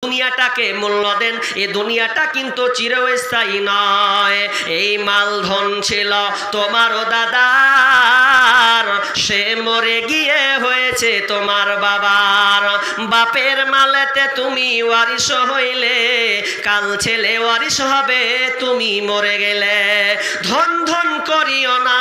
দুনিয়াটাকে মূল্য দেন, এ দুনিয়াটা কিন্তু চিরস্থায়ী নয়। এই মাল ধন ছিল তোমারও দাদার, সে মরে গিয়ে হয়েছে তোমার বাবার। বাপের মালেতে তুমি ওয়ারিশ হইলে, কাল ছেলে ওয়ারিশ হবে তুমি মরে গেলে। ধন ধন করিও না,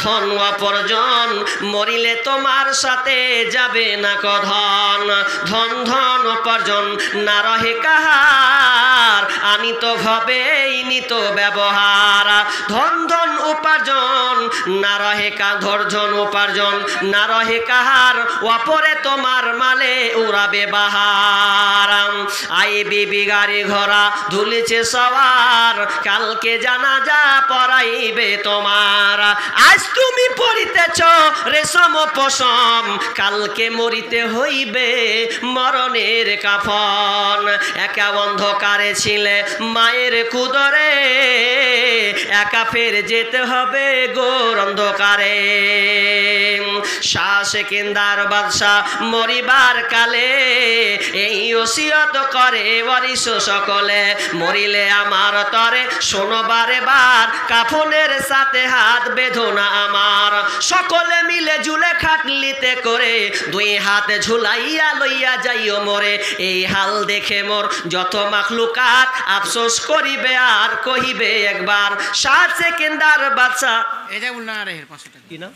ধন অপরজন, মরিলে তোমার সাথে যাবে না কধন। ধন ধন উপার্জন না রহে কাহার, আনিত ভাবে নিত ব্যবহার। ধন ধন উপার্জন না রহে ধর্জন উপার্জন না রহে কাহার, অপরে তোমার মালে উড়াবে বাহার। আই বিবি গাড়ি ঘোড়া ধুলিছে সবার, কালকে জানাজা পড়াইবে তোমার। আজ তুমি পড়িতেছ রেশম পশম, কালকে মরিতে হইবে মরণের কাফন। একা অন্ধকারে ছিলে মায়ের কুদরে, একা ফের যেতে হবে গোর অন্ধকারে। শাহ সেকেন্দার বাদশাহ মরিবার কালে এই ওসিয়ত করে ওয়ারিশ সকলে, মরিলে আমার তরে শোনবারে বার, কাফনের সাথে হাত বেঁধো না আমার। সকলে মিলে ঝুলে খাটলিতে করে, দুই হাতে ঝুলাইয়া লইয়া যাইও মোরে। এই হাল দেখে মোর যত মাখলুকাত আফসোস করিবে আর কহিবে একবার। শাহ সেকেন্দার বাদশাহ কি না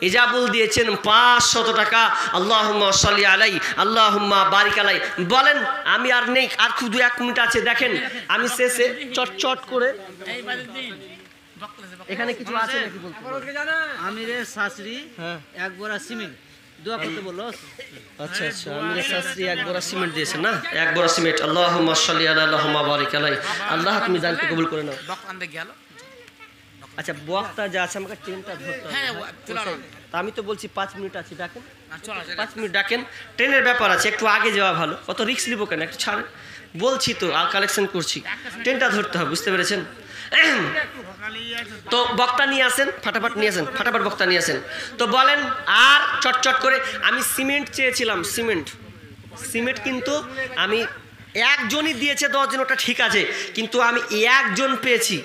এজাবুল দিয়েছেন 500 টাকা। আল্লাহুম্মা সাল্লি আলাই আল্লাহুম্মা বারিক আলাই। বলেন আমি আর নেই, আর খুব 1 মিনিট আছে। দেখেন আমি শেষে চট করে, এখানে কিছু আছে নাকি বলতে? আমিরের শাশুড়ি এক বড়া সিমেন্ট দোয়া করতে বললো। আচ্ছা আচ্ছা, আমিরের শাশুড়ি 1 বড়া সিমেন্ট দিয়েছেন না, 1 বড়া সিমেন্ট। আল্লাহুম্মা সাল্লি আলা আল্লাহুম্মা বারিক আলাই। আল্লাহ তুমি জানতে কবুল করে নাও। আচ্ছা বক্তা যা আছে আমাকে ট্রেনটা ধরতে হবে। আমি তো বলছি 5 মিনিট আছে, ডাকেন 5 মিনিট ডাকেন। ট্রেনের ব্যাপার আছে, একটু আগে যাওয়া ভালো। অত রিস্ক নিব কেন, একটু ছাড়েন। বলছি তো আর কালেকশন করছি, ট্রেনটা ধরতে হবে, বুঝতে পেরেছেন? তো বক্তা নিয়ে আসেন, ফাটাফাট নিয়ে আসেন, ফাটাফাট বক্তা নিয়ে আসেন। তো বলেন আর চটচট করে। আমি সিমেন্ট চেয়েছিলাম, সিমেন্ট কিন্তু আমি একজনই দিয়েছে 10 জন, ওটা ঠিক আছে, কিন্তু আমি 1 জন পেয়েছি,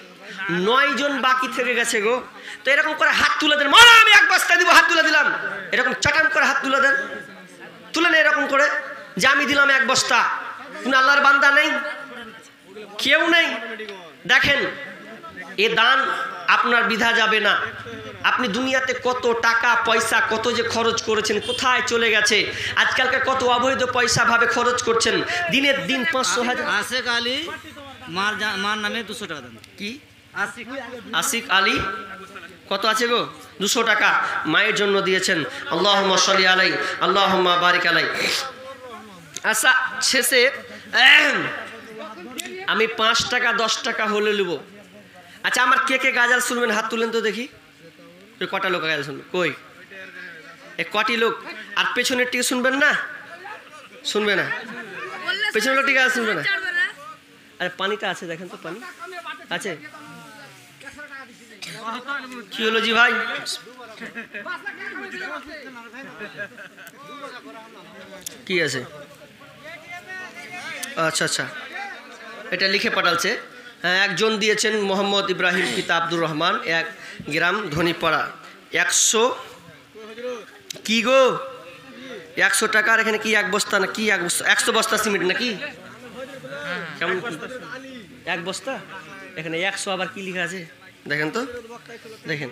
9 জন বাকি থেকে গেছে গো। তো এরকম করে হাত তুলে দেন, মারা আমি 1 বস্তা দিব, হাত তুলে দিলাম, এরকম চাটাম করে হাত তুলে দেন, তুলে নেন এরকম করে যে আমি দিলাম 1 বস্তা। কোন আল্লাহর বান্দা নেই, কেউ নেই। দেখেন এ দান আপনার বিধা যাবে না। আপনি দুনিয়াতে কত টাকা পয়সা কত যে খরচ করেছেন, কোথায় চলে গেছে? আজকালকার কত অবৈধ পয়সা ভাবে খরচ করছেন, দিনের দিন 500,000। আশিক আলী মার নামে 200 টাকা দেন। কি আশিক আলী কত আছে গো? 200 টাকা মায়ের জন্য দিয়েছেন। আল্লাহুম্মা সাল্লি আলাই আল্লাহুম্মা বারিক আলাই। আচ্ছা শেষে আমি 5 টাকা 10 টাকা হলে নেব। আচ্ছা আমার কে গাজাল শুনবেন হাত তুলেন তো দেখি। কটা লোক গাজাল শুনবেন? কই কটি লোক? আর পেছনের টিকে শুনবেন না? শুনবে না? পেছনের লোকটি গাজাল শুনবে না? আরে পানিটা আছে দেখেন তো, পানি আছে? কি হলো জি ভাই? কি আছে? আচ্ছা আচ্ছা, এটা লিখে পাঠালছে। হ্যাঁ, একজন দিয়েছেন মোহাম্মদ ইব্রাহিম পিতা আব্দুর রহমান, 1 গ্রাম ধনীপাড়া। 100 কি গো? 100 টাকার এখানে কি 1 বস্তা না কি 100 বস্তা সিমেন্ট নাকি কেমন? 1 বস্তা এখানে 100 আবার কি লেখা আছে দেখেন তো, দেখেন।